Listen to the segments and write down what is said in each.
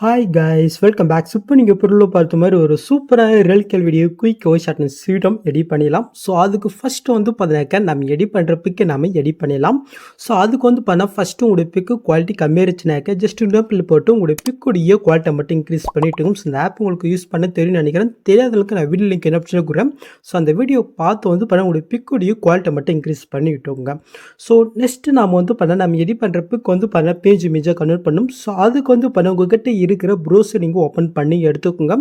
Hi guys welcome back. இப்போ நீங்கள் பொருளில் பார்த்த மாதிரி ஒரு சூப்பரான ரியல் வீடியோ குயிக் ஷார்ட்னு ஸ்வீட்டம் எடிட் பண்ணிடலாம். ஸோ அதுக்கு ஃபஸ்ட்டு வந்து பார்த்தீங்கன்னாக்கா நம்ம எடிட் பண்ணுற பிக்கு நம்ம எடிட் பண்ணிடலாம். ஸோ அதுக்கு வந்து பண்ணால் ஃபஸ்ட்டு உங்களுடைய பிக்கு குவாலிட்டி கம்மியாக இருந்துச்சுனாக்கா ஜஸ்ட் டப்பில் போட்டு உங்களுடைய பிக்குடைய குவாலிட்டியை மட்டும் இன்க்ரீஸ் பண்ணிவிட்டு ஸோ இந்த ஆப் உங்களுக்கு யூஸ் பண்ண தெரியும்னு நினைக்கிறேன். தெரியாதவங்களுக்கு நான் வீடியோ லிங்க் என்ன பிரச்சனை கொடுக்குறேன். ஸோ அந்த வீடியோ பார்த்து வந்து பண்ண உங்களுடைய பிக்குடைய குவாலிட்டியை மட்டும் இன்க்ரீஸ் பண்ணி விட்டுங்க. ஸோ நெக்ஸ்ட்டு நாம் வந்து பண்ணால் நம்ம எடிட் பண்ணுற பிக் வந்து பண்ண பேஜ் இமேஜாக கன்வெர்ட் பண்ணணும். ஸோ அதுக்கு வந்து பண்ண உங்ககிட்ட இருக்கிற ப்ரௌசர் நீங்கள் ஓப்பன் பண்ணி எடுத்துக்கோங்க.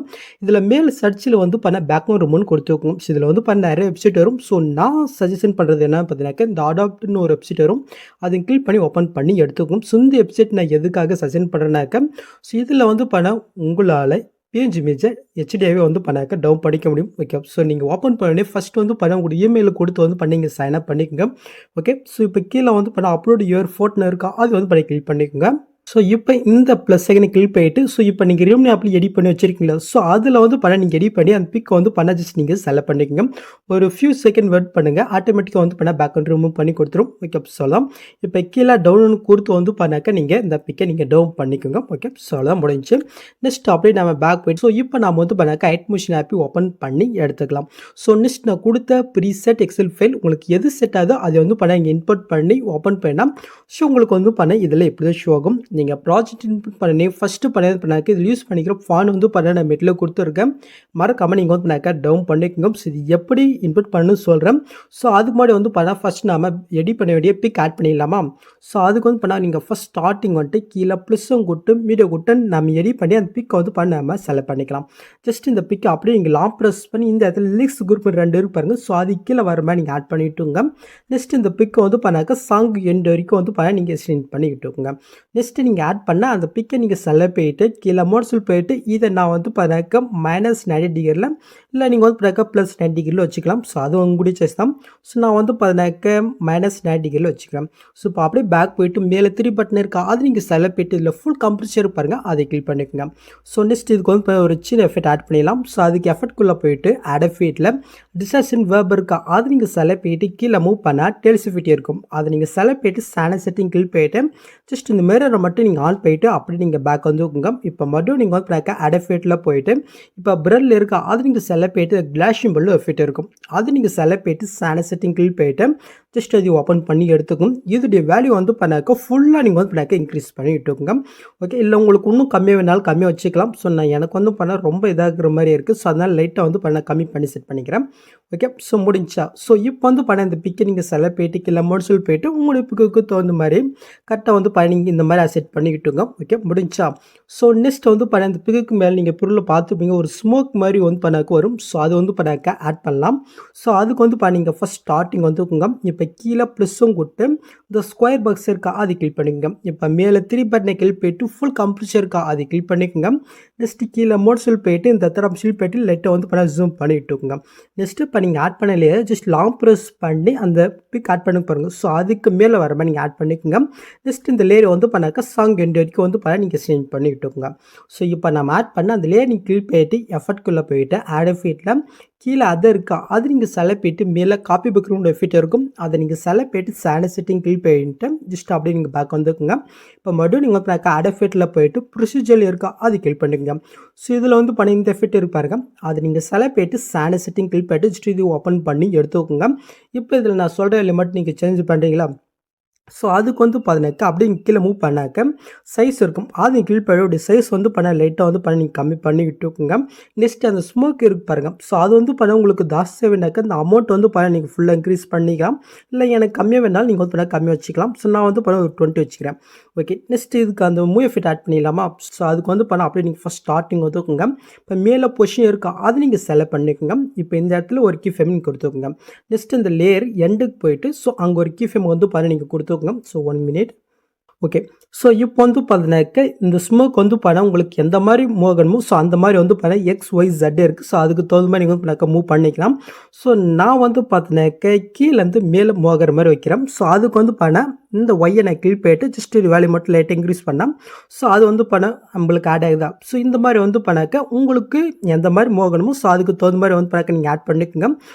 இதில் மேல் சர்ச்சில் வந்து பண்ண பேக்ரவுண்ட் ரூம்னு கொடுத்துக்கோங்க. ஸோ இதில் வந்து பண்ண நிறைய வெப்சைட் வரும். ஸோ நான் சஜஷன் பண்ணுறது என்ன பார்த்தீங்கன்னாக்கா இந்த அடாப்ட்னு ஒரு வெப்சைட் வரும். அதை கிளிக் பண்ணி ஓப்பன் பண்ணி எடுத்துக்கோங்க. ஸோ இந்த வெப்சைட் நான் எதுக்காக சஜஷன் பண்ணுறேன்னாக்கா ஸோ இதில் வந்து பண்ண உங்களால் பேஜ் இமேஜை ஹெச்டியாகவே வந்து பண்ணாக்க டவுன் பண்ணிக்க முடியும். ஓகே, ஸோ நீங்கள் ஓப்பன் பண்ணி ஃபஸ்ட் வந்து பண்ண உங்களுடைய இமெயில் கொடுத்து வந்து பண்ணி நீங்கள் சைன் அப் பண்ணிக்கோங்க. ஓகே, ஸோ இப்போ கீழே வந்து பண்ண அப்லோட் யுவர் ஃபோட்டோ இருக்கா அது வந்து பண்ணி கிளிக் பண்ணிக்கோங்க. ஸோ இப்போ இந்த ப்ளஸ் செகண்ட் கிளிக் பண்ணிட்டு ஸோ இப்போ நீங்கள் ரியூம்னி ஆப்ல எடிட் பண்ணி வச்சிருக்கீங்களா, ஸோ அதில் வந்து பண்ண நீங்கள் எடிட் பண்ணி அந்த பிக் வந்து பண்ண ஜஸ்ட் நீங்கள் செலக்ட் பண்ணிக்கோங்க. ஒரு ஃபியூ செகண்ட் வெயிட் பண்ணுங்கள். ஆட்டோமேட்டிக்காக வந்து பண்ண பேக்ரவுண்ட் ரிமூவ் பண்ணி கொடுத்துரும். ஓகே, சொல்லலாம் இப்போ கீழே டவுன் கொடுத்து வந்து பண்ணாக்க நீங்கள் இந்த பிக்கை நீங்கள் டவுன் பண்ணிக்கோங்க. ஓகே, சொல்லலாம் முடிஞ்சு. நெக்ஸ்ட் அப்படியே நம்ம பேக் போயிட்டு ஸோ இப்போ நம்ம வந்து பண்ணாக்க ஐட்மோஷன் ஆப்பை ஓப்பன் பண்ணி எடுத்துக்கலாம். ஸோ நெக்ஸ்ட் நான் கொடுத்த ப்ரீசெட் எக்ஸல் ஃபைல் உங்களுக்கு எது செட் ஆகுதோ அதை வந்து பண்ண இங்கே இன்புட் பண்ணி ஓப்பன் பண்ணால் ஸோ உங்களுக்கு வந்து பண்ண இதில் எப்படி தான் ஷோ ஆகும். நீங்கள் ப்ராஜெக்ட் இன்புட் பண்ணி ஃபஸ்ட்டு பண்ணாக்க இதில் யூஸ் பண்ணிக்கிற ஃபான் வந்து பண்ண நான் மெட்டில் கொடுத்துருக்கேன். மறக்காமல் நீங்கள் வந்து பண்ணாக்க டவுன் பண்ணிக்கோங்க. ஸோ இது எப்படி இன்புட் பண்ணணும்னு சொல்கிறேன். ஸோ அதுக்கு முன்னாடி வந்து பண்ணால் ஃபஸ்ட் நம்ம எடிட் பண்ண வேண்டிய பிக் ஆட் பண்ணிடலாமா. ஸோ அதுக்கு வந்து பண்ணால் நீங்கள் ஃபஸ்ட் ஸ்டார்டிங் வந்துட்டு கீழே ப்ளஸ்ஸும் கொடுத்து மீடியோ கொடுத்து நம்ம எடிட் பண்ணி அந்த பிக்கை வந்து பண்ணாமல் செலக்ட் பண்ணிக்கலாம். ஜஸ்ட் இந்த பிக்கை அப்படியே நீங்கள் லாங் ப்ரெஸ் பண்ணி இந்த இடத்துல லிரிக்ஸ் குரூப் 2 இருக்கு பாருங்கள். ஸோ அது கீழே வர மாதிரி நீங்கள் ஆட் பண்ணிவிட்டுங்க. நெக்ஸ்ட் இந்த பிக்கை வந்து பண்ணாக்க சாங் எண்ட் வரைக்கும் வந்து பண்ண நீங்கள் ஸ்க்ரீன் பண்ணி விட்டுக்கோங்க. நெக்ஸ்ட்டு நீங்கள் ஆட் பண்ண அந்த பிக்கை நீங்கள் செலக்ட் போயிட்டு கீழே மோட்ஸில் போயிட்டு இதை நான் வந்து பண்ணாக்க -90 டிகிரியில் இல்லை நீங்கள் வந்து பண்ணாக்க +90 டிகிரியில் வச்சுக்கலாம். ஸோ அது உங்களுடைய சாய்ஸ் தான். ஸோ நான் வந்து பண்ணாக்க -90 டிகிரியில் வச்சுக்கிறேன். ஸோ இப்போ அப்படியே பேக் போயிட்டு மேலே 3 பட்டன் இருக்கா அது நீங்கள் செலக்ட் போயிட்டு இதில் ஃபுல் கம்ப்ரஸர் பாருங்கள் அதை கிளிக் பண்ணிக்கோங்க. ஸோ நெக்ஸ்ட் இதுக்கு வந்து ஒரு சின்ன எஃபெக்ட் ஆட் பண்ணிடலாம். ஸோ அதுக்கு எஃபெக்ட்குள்ளே போயிட்டு ஆட் எஃபெக்ட்டில் டிஸ்டார்ஷன் வேர்ப் இருக்கா அது நீங்கள் செலக்ட் போயிட்டு கீழே மூவ் பண்ணால் டெல்சிஃபிட்டி இருக்கும். அதை நீங்கள் செலக்ட் போயிட்டு சேனல் செட்டிங் கிளிக் போயிட்டு ஜஸ்ட் இந்த மிரரை மட்டும் நீங்கள் ஆன் போயிட்டு அப்படி நீங்கள் பேக் வந்துக்குங்க. இப்போ மறுபடியும் நீங்கள் வந்து பேக்க ஆட் எஃபெக்ட்டில் போயிட்டு இப்போ பிரெல் இருக்கா அது நீங்கள் செலக்ட் போயிட்டு கிளாஸ் சிம்பிள் எஃபெக்ட் இருக்கும் அது நீங்கள் செலக்ட் போயிட்டு சேனல் செட்டிங் கிளிக் போயிட்டு ஜஸ்ட் அது ஓப்பன் பண்ணி எடுத்துக்கும். இதோடைய வேல்யூ வந்து பண்ணாக்க ஃபுல்லாக நீங்கள் வந்து பண்ணாக்க இன்க்ரீஸ் பண்ணி விட்டுக்குங்க. ஓகே, இல்லை உங்களுக்கு இன்னும் கம்மியாக வேணாலும் கம்மியாக வச்சுக்கலாம். ஸோ நான் எனக்கு வந்து பண்ண ரொம்ப இதாகிற மாதிரி இருக்குது. ஸோ அதனால் லைட்டாக வந்து பண்ண கம்மி பண்ணி செட் பண்ணிக்கிறேன். ஓகே, ஸோ முடிஞ்சா. ஸோ இப்போ வந்து பண்ண இந்த பிக்கை நீங்கள் செலக்ட் போயிட்டு கீழே மோட்ஸில் போயிட்டு உங்களுடைய பிக்கு தகுந்த மாதிரி கரெக்டாக வந்து நீங்கள் இந்த மாதிரி செட் பண்ணிக்கிட்டுங்க. ஓகே, முடிஞ்சா. ஸோ நெக்ஸ்ட் வந்து பண்ண இந்த பிக்கு மேலே நீங்கள் பொருளை பார்த்துப்பீங்க ஒரு ஸ்மோக் மாதிரி வந்து பண்ணாக்க வரும். ஸோ அது வந்து பண்ணாக்க ஆட் பண்ணலாம். ஸோ அதுக்கு வந்து நீங்கள் ஃபஸ்ட் ஸ்டார்டிங் வந்துக்குங்க. இப்போ கீழே ப்ளஸ்ஸும் கொடுத்து இந்த ஸ்கொயர் பாக்ஸ் இருக்கா அதை கிளிக் பண்ணிக்கோங்க. இப்போ மேலே 3 பட்டனை கிளிக் போயிட்டு ஃபுல் கம்ப்ரஸர் இருக்கா அதை கிளிக் பண்ணிக்கோங்க. நெக்ஸ்ட் கீழே மோட்ஸில் போயிட்டு இந்த தரம் ஷீல் போயிட்டு லைட்டாக வந்து பண்ண ஜூம் பண்ணிட்டுங்க. நெக்ஸ்ட்டு இப்போ நீங்கள் ஆட் பண்ணலையே ஜஸ்ட் லாங் ப்ரெஸ் பண்ணி அந்த பிக் ஆட் பண்ணி பாருங்கள். ஸோ அதுக்கு மேலே வர மாதிரி நீங்கள் ஆட் பண்ணிக்கோங்க. நெக்ஸ்ட் இந்த லேயர் வந்து பண்ணாக்க சாங் எண்ட் வரைக்கும் வந்து பண்ண நீங்கள் சேஞ்ச் பண்ணி விட்டுக்கோங்க. ஸோ இப்போ நம்ம ஆட் பண்ண அந்த லேயர் நீங்கள் கிளிக் போயிட்டு எஃபெக்ட்குள்ளே போயிட்டு ஆட் எஃபெக்ட்டில் கீழே அது இருக்கா அது நீங்கள் செலக்ட் போயிட்டு மேலே காப்பி பேக்ரவுண்ட் எஃபெக்ட் இருக்கும் அதை நீங்கள் செலக்ட் போயிட்டு சேனல் செட்டிங் கிளிக் பண்ணிட்டு ஜஸ்ட் அப்படியே நீங்கள் பேக் வந்துக்குங்க. இப்போ மறுபடியும் நீங்கள் வந்து ஆட் எஃபெக்ட்டில் போயிட்டு ப்ரொசீஜர் இருக்கா அது கிளிக் பண்ணிக்கோங்க. ஸோ இதில் வந்து பண்ணி இந்த எஃபெக்ட் இருப்பாருங்க அதை நீங்கள் செலக்ட் போயிட்டு சேனல் செட்டிங் கிளிக் பண்ணிட்டு ஜஸ்ட் இது ஓப்பன் பண்ணி எடுத்துக்கோங்க. இப்போ இதில் நான் சொல்கிற லிமிட் நீங்கள் சேஞ்ச் பண்ணுறீங்களா. ஸோ அதுக்கு வந்து பார்த்தீங்கன்னாக்கா அப்படியே கீழே மூவ் பண்ணாக்க சைஸ் இருக்கும் அது கீழ் பண்ண சைஸ் வந்து பண்ண லைட்டாக வந்து பண்ண நீங்கள் கம்மி பண்ணி விட்டுக்குங்க. நெக்ஸ்ட் அந்த ஸ்மோக் இருக்கு பாருங்கள். ஸோ அது வந்து பண்ண உங்களுக்கு ஜாஸ்தியாக வேணாக்க இந்த அமௌண்ட் வந்து பண்ண நீங்கள் ஃபுல்லாக இன்க்ரீஸ் பண்ணிக்கலாம். இல்லை எனக்கு கம்மியாக வேணாலும் நீங்கள் வந்து பண்ண கம்மியாக வச்சுக்கலாம். ஸோ நான் வந்து பண்ண ஒரு 20 வச்சுக்கிறேன். ஓகே, நெக்ஸ்ட் இதுக்கு அந்த மூவ் எஃபெக்ட் ஆட் பண்ணிடலாமா. ஸோ அதுக்கு வந்து பண்ண அப்படியே நீங்கள் ஃபஸ்ட் ஸ்டார்டிங் வந்துக்குங்க. இப்போ மேலே பொசிஷன் இருக்கா அது நீங்கள் செலக்ட் பண்ணிக்கோங்க. இப்போ இந்த இடத்துல ஒரு கீ ஃப்ரேம் கொடுத்துக்கோங்க. நெக்ஸ்ட் இந்த லேயர் எண்டுக்கு போயிட்டு ஸோ அங்கே ஒரு கீ ஃப்ரேம் வந்து பண்ண நீங்கள் கொடுத்துக்கோங்க. So 1 minute. ஓகே, ஸோ இப்போ வந்து பார்த்தீங்கன்னாக்க இந்த ஸ்மோக் வந்து பார்த்தா உங்களுக்கு எந்த மாதிரி மோகணுமோ ஸோ அந்த மாதிரி வந்து பார்த்தா XYZ இருக்குது. ஸோ அதுக்கு தகுந்த மாதிரி நீங்கள் வந்து பார்த்தீங்கன்னாக்க மூவ் பண்ணிக்கலாம். ஸோ நான் வந்து பார்த்தீங்கன்னாக்க கீழேருந்து மேலே மோகிற மாதிரி வைக்கிறேன். ஸோ அதுக்கு வந்து பார்த்தா இந்த ஒய்யை நான் கிளிக் பண்ணிட்டு ஜஸ்ட் ஒரு வேல்யூ மட்டும் லைட்டாக இன்க்ரீஸ் பண்ணேன். ஸோ அது வந்து பண்ண நம்மளுக்கு ஆட் ஆகுதா. ஸோ இந்த மாதிரி வந்து பண்ணாக்க உங்களுக்கு எந்த மாதிரி மோகணுமோ ஸோ அதுக்கு தகுந்த மாதிரி வந்து பண்ணாக்க நீங்கள் ஆட் பண்ணிக்கோங்க.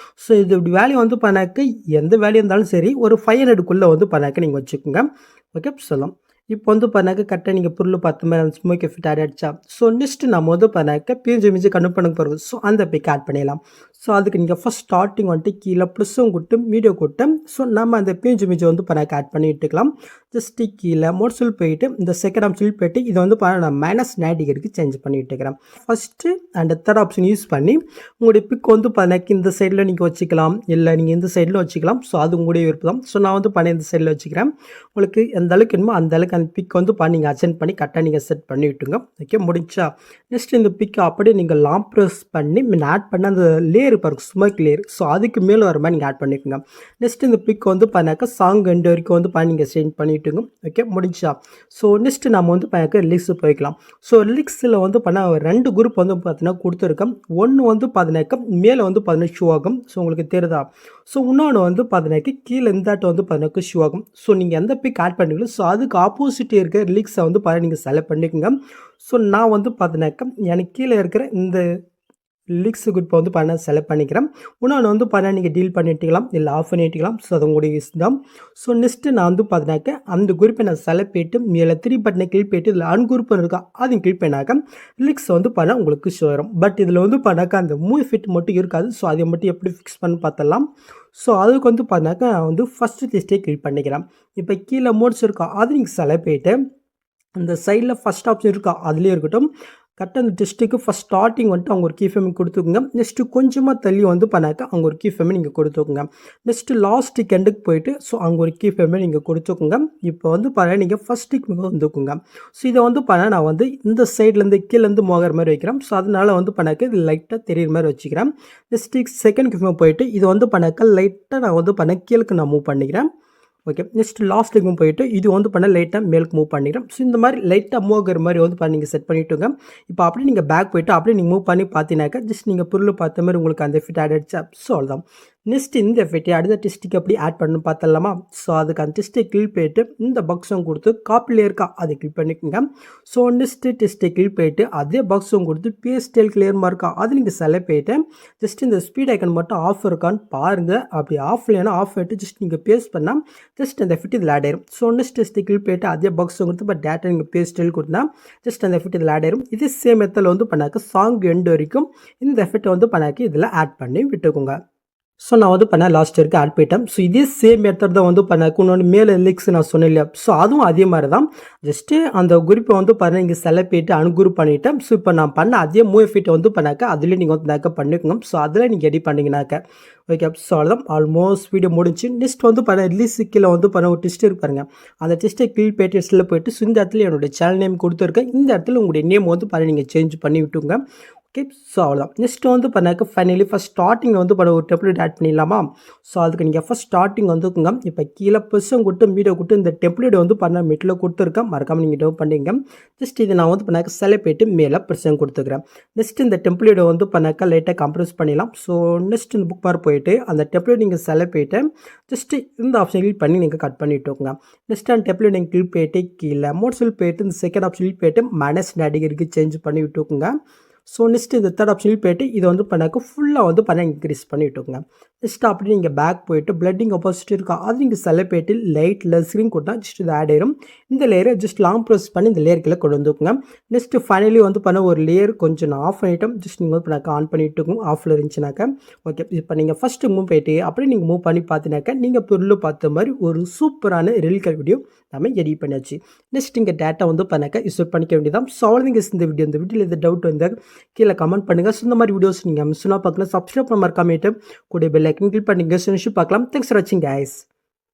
ஸோ இது இப்படி வேல்யூ வந்து பண்ணாக்க எந்த வேல்யூ இருந்தாலும் சரி ஒரு 500க்குள்ளே வந்து பண்ணாக்க நீங்கள் வச்சுக்கோங்க. ஓகே சொல்லலாம். இப்போ வந்து பண்ணாக்க கரெக்டாக நீங்கள் பொருள் பார்த்த மாதிரி அந்த ஸ்மோக் எஃபெக்ட் ஆட் ஆகிடுச்சா. ஸோ நெக்ஸ்ட்டு நம்ம வந்து பண்ணாக்க பிஎன்ஜி இமேஜ் கன்வெர்ட் பண்ண போகிறோம். ஸோ அந்த பிக் ஆட் பண்ணிடலாம். ஸோ அதுக்கு நீங்கள் ஃபஸ்ட் ஸ்டார்டிங் வந்துட்டு கீழே ப்ளஸ்ஸும் கொடுத்து மீடியோ கொடுத்து ஸோ நம்ம அந்த பிஎன்ஜி இமேஜை வந்து பண்ணாக்க ஆட் பண்ணி விட்டுக்கலாம். ஜஸ்ட்டு கீழே மோட்ஸில் போயிட்டு இந்த செகண்ட் ஆப்ஷன் போயிட்டு இதை வந்து நான் -90 டிகிரிக்கு சேஞ்ச் பண்ணி விட்டுக்கிறேன். First and third option use பண்ணி உங்களுடைய பிக் வந்து பண்ணாக்க இந்த சைடில் நீங்கள் வச்சுக்கலாம், இல்லை நீங்கள் இந்த சைடில் வச்சுக்கலாம். ஸோ அது உங்களுடைய விருப்பம். ஸோ நான் வந்து பண்ண இந்த சைடில் வச்சுக்கிறேன். உங்களுக்கு எந்த அளவுக்கு வேணுமோ அந்த அளவுக்கு அந்த பிக் வந்து நீங்கள் அசென்ட் பண்ணி கரெக்டாக நீங்கள் செட் பண்ணி விட்டுங்க. ஓகே முடிஞ்சா நெக்ஸ்ட் இந்த பிக்கை அப்படியே நீங்கள் லாங் ப்ரெஸ் பண்ணி ஆட் பண்ண அந்த லேயர் பாருங்க ஸ்மோக் லேயர். ஸோ அதுக்கு மேலே வர மாதிரி நீங்கள் ஆட் பண்ணிக்கோங்க. நெக்ஸ்ட் இந்த பிக் வந்து பண்ணாக்க சாங் எண்டு வரைக்கும் வந்து நீங்கள் சேஞ்ச் பண்ணிவிட்டுங்க. ஓகே முடிஞ்சா ஸோ நெக்ஸ்ட் நம்ம வந்து பண்ணாக்க லிரிக்ஸ் போய்க்கலாம். ஸோ லிரிக்ஸில் வந்து பண்ண 2 குரூப் வந்து பார்த்தீங்கன்னா கொடுத்துருக்கோம். ஒன்று வந்து பார்த்தீங்கன்னாக்க மேலே வந்து பார்த்தீங்கன்னா ஷோ ஆகும். ஸோ உங்களுக்கு தெரியுதா. ஸோ இன்னொன்று வந்து பார்த்தீங்கன்னாக்க கீழே இந்தாட்ட வந்து பார்த்தீங்கன்னா ஷோ ஆகும். ஸோ நீங்கள் எந்த பிக் ஆட் பண்ணுறீங்களோ ஸோ அதுக்கு ஆப்போசிட் இருக்க லிரிக்ஸை வந்து பார்த்தா நீங்கள் செலக்ட் பண்ணிக்கோங்க. ஸோ நான் வந்து பார்த்தீங்கன்னாக்க எனக்கு கீழே இருக்கிற இந்த லிரிக்ஸ் குரூப்பை வந்து பண்ண செலக்ட் பண்ணிக்கிறேன். இன்னொன்று வந்து பண்ண நீங்கள் டீல் பண்ணிட்டுக்கலாம், இல்லை ஆஃப் பண்ணிட்டுக்கலாம். ஸோ அது உங்களுடைய யூஸ் தான். ஸோ நெக்ஸ்ட்டு நான் வந்து பார்த்தீங்கன்னாக்க அந்த குரூப்பை நான் செலக்ட் பண்ணிட்டு மேலே 3 பட்டனை கிளிக் பண்ணிட்டு இதில் அன்குரூப் இருக்கா அதையும் கிளிக் பண்ணாக்க லிரிக்ஸ் வந்து பண்ண உங்களுக்கு ஷோ வரும். பட் இதில் வந்து பண்ணாக்க அந்த மூவ் ஃபிட் மட்டும் இருக்காது. ஸோ அதை மட்டும் எப்படி ஃபிக்ஸ் பண்ணி பார்த்தலாம். ஸோ அதுக்கு வந்து பார்த்தீங்கன்னாக்க நான் வந்து ஃபஸ்ட்டு லிஸ்ட்டே கிளிக் பண்ணிக்கிறேன். இப்போ கீழே மோட்ஸ் இருக்கா அது நீங்கள் செலக்ட் பண்ணிட்டு அந்த சைடில் ஃபஸ்ட் ஆப்ஷன் இருக்கா அதுலேயே இருக்கட்டும். கரெக்டாக அந்த டெஸ்ட்டுக்கு ஃபஸ்ட் ஸ்டார்டிங் வந்துட்டு அவங்க ஒரு கீ ஃப்ரேம் கொடுத்துக்குங்க. நெக்ஸ்ட்டு கொஞ்சமாக தள்ளி வந்து பண்ணாக்க அவங்க ஒரு கீ ஃப்ரேமை நீங்கள் கொடுத்துக்குங்க. நெக்ஸ்ட்டு லாஸ்ட்டுக்கு எண்டுக்கு போயிட்டு ஸோ அங்கே ஒரு கீ ஃப்ரேமை நீங்கள் கொடுத்துக்குங்க. இப்போ வந்து பண்ண நீங்கள் ஃபஸ்ட்டுக்கு வந்துக்குங்க. ஸோ இதை வந்து பண்ண நான் வந்து இந்த சைட்லேருந்து கீழேருந்து மோகிற மாதிரி வைக்கிறேன். ஸோ அதனால் வந்து பண்ணாக்க இது லைட்டாக தெரியுற மாதிரி வச்சுக்கிறேன். நெக்ஸ்ட்டு செகண்ட் கீ ஃப்ரேம் போயிட்டு இது வந்து பண்ணாக்க லைட்டாக நான் வந்து பண்ண கீழுக்கு நான் மூவ் பண்ணிக்கிறேன். ஓகே நெக்ஸ்ட் லாஸ்ட்டுக்கு போயிட்டு இது வந்து பண்ண லைட்டாக மேலுக்கு மூவ் பண்ணிக்கிறேன். ஸோ இந்த மாதிரி லைட்டாக மூவ் ஆகிற மாதிரி வந்து நீங்கள் செட் பண்ணிவிட்டுங்க. இப்போ அப்படியே நீங்கள் பேக் போயிட்டு அப்படியே நீங்கள் மூவ் பண்ணி பார்த்தீங்கன்னாக்கா ஜஸ்ட் நீங்கள் பொருள் பார்த்த மாதிரி உங்களுக்கு அந்த எஃபெக்ட் ஆட் ஆகிடுச்சு. ஸோ அவ்வளோதான். நெக்ஸ்ட் இந்த எஃபெக்ட் அடுத்த டெஸ்ட்டுக்கு எப்படி ஆட் பண்ணணும் பார்த்தலாமா. ஸோ அதுக்கு அந்த டெஸ்ட்டை கிளிக் பண்ணிட்டு இந்த பாக்ஸும் கொடுத்து காப்பியில் இருக்கா அதை கிளிக் பண்ணிக்கோங்க. ஸோ நெக்ஸ்ட்டு டெஸ்ட்டை கிளிக் பண்ணிட்டு அதே பாக்ஸும் கொடுத்து பேஸ்டல் கிளியர் மார்க்கா அது நீங்கள் செலக்ட் பண்ணிட்டு ஜஸ்ட் இந்த ஸ்பீட் ஐக்கன் மட்டும் ஆஃப் இருக்கான்னு பாருங்கள். அப்படி ஆஃப் இல்லைன்னா ஆஃப் ஆகிட்டு ஜஸ்ட் நீங்கள் பேஸ்ட் பண்ணால் ஜஸ்ட் அந்த எஃபெக்ட் இதில் ஆட் ஆயிரும். ஸோ நெக்ஸ்ட் டெஸ்ட்டை கிளிக் பண்ணிட்டு அதே பாக்ஸும் கொடுத்து பட் டேட்டா நீங்கள் பேஸ்டல் கொடுத்தா ஜஸ்ட் அந்த எஃபெக்ட் இதில் ஆட் ஆயிரும். இதே சேம் மெத்தடில் வந்து பண்ணாக்க சாங் எண்டு வரைக்கும் இந்த எஃபெக்ட்டை வந்து பண்ணாக்க இதில் ஆட் பண்ணி விட்டுக்கோங்க. ஸோ நான் வந்து பண்ண லாஸ்ட் வரைக்கும் ஆட் பண்ணிட்டேன். ஸோ இதே சேம் மெத்தட் தான் வந்து பண்ணாக்க இன்னொன்று மேலே லிரிக்ஸ் நான் சொன்னேன் இல்லையா. ஸோ அதுவும் அதே மாதிரி தான். ஜஸ்ட்டு அந்த குரூப்பை வந்து பண்ண நீங்கள் செலக்ட் பண்ணிட்டு அன்குரூப் பண்ணிவிட்டேன். ஸோ இப்போ நான் பண்ண அதே மூவ் எஃபெக்ட்டை வந்து பண்ணாக்க அதுலேயே நீங்கள் வந்து பேக்கப் பண்ணிக்கோங்க. ஸோ அதில் நீங்கள் எடிட் பண்ணிங்கனாக்க ஓகே. ஸோ அவ்வளோதான் ஆல்மோஸ்ட் வீடியோ முடிஞ்சு. நெக்ஸ்ட் வந்து பண்ண ரிலீஸ் கீழே வந்து பண்ண ஒரு டெஸ்ட் இருப்பாருங்க. அந்த டெஸ்ட்டை கிளிக் பண்ணிட்டு டெஸ்ட்டில் போயிட்டு ஸோ இந்த இடத்துல என்னுடைய சேனல் நேம் கொடுத்துருக்கேன். இந்த இடத்துல உங்களுடைய நேம் வந்து பண்ண நீங்கள் சேஞ்ச் பண்ணி விட்டுங்க. ஓகே. ஸோ அவ்வளோதான். நெக்ஸ்ட் வந்து பண்ணாக்க ஃபைனலி ஃபஸ்ட் ஸ்டார்டிங்கில் வந்து பண்ண ஒரு டெம்ப்ளேட் ஆட் பண்ணிடலாமா. ஸோ அதுக்கு நீங்கள் ஃபஸ்ட் ஸ்டார்டிங் வந்துக்குங்க. இப்போ கீழே ப்ளஸ்ஸும் கொடுத்து மீடியோ கொடுத்து இந்த டெம்ப்ளேட் வந்து பண்ண மிட்டில் கொடுத்துருக்கேன். மறக்காமல் நீங்கள் டவுன் பண்ணிங்க. ஜஸ்ட் இது நான் வந்து பண்ணாக்க செலக்ட் பண்ணிட்டு மேலே ப்ளஸ்ஸும் கொடுத்துக்கிறேன். நெக்ஸ்ட் இந்த டெம்ப்ளேட்டை வந்து பண்ணாக்க லைட்டாக கம்ப்ரஸ் பண்ணிடலாம். ஸோ நெக்ஸ்ட் இந்த புக் மார்க் போயிட்டு அந்த டெம்ப்ளேட் நீங்கள் செலக்ட் பண்ணிட்டு ஜஸ்ட்டு இந்த ஆப்ஷன் கிளிக் பண்ணி நீங்கள் கட் பண்ணிட்டு விட்டுங்க. நெக்ஸ்ட் அந்த டெம்ப்ளேட் நீங்கள் கிளிக் பண்ணிட்டு கீழே மோட்ஸில் போயிட்டு இந்த செகண்ட் ஆப்ஷன் கிளிக் பண்ணிட்டு -90 டிகிரிக்கு சேஞ்ச் பண்ணி விட்டுக்குங்க. ஸோ நெக்ஸ்ட்டு இந்த தேர்ட் ஆப்ஷன் போய்ட்டு இதை வந்து பண்ணாக்க ஃபுல்லாக வந்து பண்ண இன்க்ரீஸ் பண்ணி விட்டுக்கோங்க. நெக்ஸ்ட்டு அப்படி நீங்கள் பேக் போயிட்டு பிளட்டிங் ஆப்போசிட் இருக்கா அது நீங்கள் செலக்ட் பண்ணிட்டு லைட்டில் ஸ்க்ரீன் கொடுத்தா ஜஸ்ட் இது ஆட் ஆயிரும். இந்த லேயரை ஜஸ்ட் லாங் ப்ரெஸ் பண்ணி இந்த லேயருக்குள்ளே கொண்டு வந்துக்குங்க. நெக்ஸ்ட்டு ஃபைனலி வந்து பண்ண ஒரு லேயர் கொஞ்சம் நான் ஆஃப் பண்ணிட்டோம். ஜஸ்ட் நீங்கள் வந்து பண்ணாக்க ஆன் பண்ணிவிட்டுக்கும் ஆஃபில் இருந்துச்சுனாக்கா ஓகே. இப்போ நீங்கள் ஃபஸ்ட்டு மூவ் போயிட்டு அப்படியே நீங்கள் மூவ் பண்ணி பார்த்தீங்கன்னாக்கா நீங்கள் பொருள் பார்த்த மாதிரி ஒரு சூப்பரான ரிலீக்கல் வீடியோ நம்ம எடிட் பண்ணியாச்சு. நெக்ஸ்ட் இங்கே டேட்டா வந்து பண்ணாக்க யூஸ் பண்ணிக்க வேண்டியதான். ஸோ அவ்வளோதான் இந்த வீடியோவில் எது டவுட் வந்தால் கீழே கமெண்ட் பண்ணுங்கள். ஸோ இந்த மாதிரி வீடியோஸ் நீங்கள் மிஸ்ஸாக பார்க்கலாம். சப்ஸ்கிரைப் பண்ண மறக்காமட்டு கூட பெல் ஐக்கன் கிளிக் பண்ணி பார்க்கலாம். தேங்க்ஸ் ஃபார் வாட்சிங் கைஸ்.